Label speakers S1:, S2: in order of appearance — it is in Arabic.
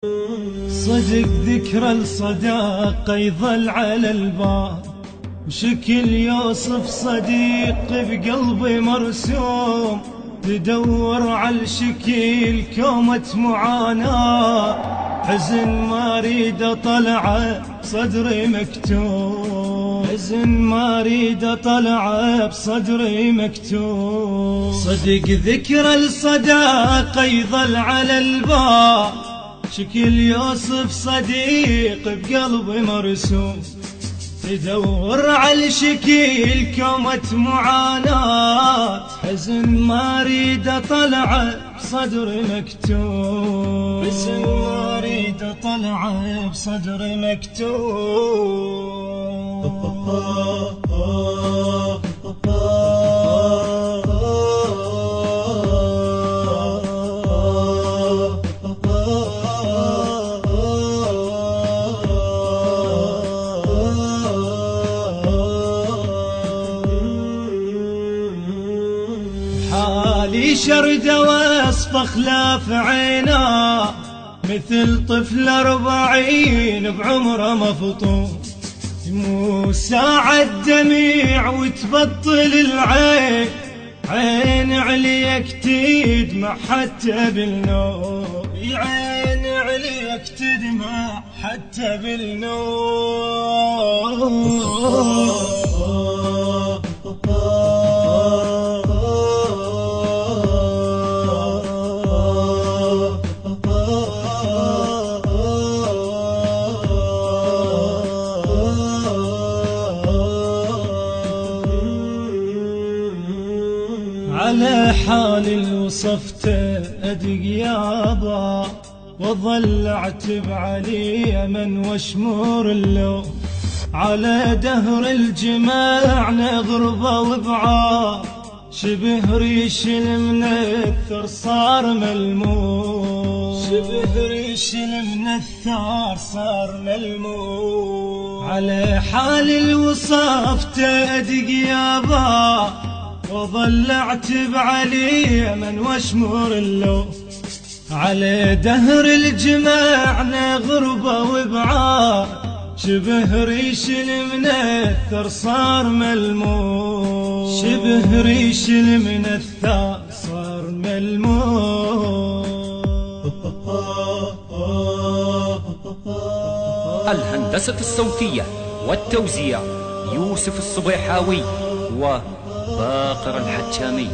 S1: صدق ذكرى الصداقة يظل على الباب، وشكل يوصف صديق بقلبي مرسوم. تدور على الشكل كومة معاناة، حزن ما اريد اطلعه بصدري مكتوب، حزن ما اريد اطلعه بصدري مكتوب. صدق ذكرى الصداقة يظل على الباب، شكل يوصف صديق بقلبي مرسوم. تدور على الشكل كومة معاناة، حزن ما اريد اطلعه بصدري مكتوب، حزن ما اريد اطلعه بصدري مكتوب. حالي شردة وصف خلاف عينا، مثل طفل 40 بعمره مفطوم. مو ساعة دميع وتبطل العين، عين عليك تدمع حتى بالنوم، عين عليك تدمع حتى بالنوم. على حالي وصفته أدق يابا، وظل أعتب عليه من واشمور اللوم. على دهر الجماعنا غربة وبعاد، شبه ريش المنثر صار ملموم، شبه ريش المنثر صار ملموم. على حالي وصفته أدق يابا، وظل اعتب عليه من واشمر اللوم. على دهر الجماعنا غربة وبعاد، شبه ريش المنثر صار ملموم، شبه ريش المنثر صار ملموم.
S2: الهندسة الصوتية والتوزيع يوسف الصبيحاوي وباقر الحجامي.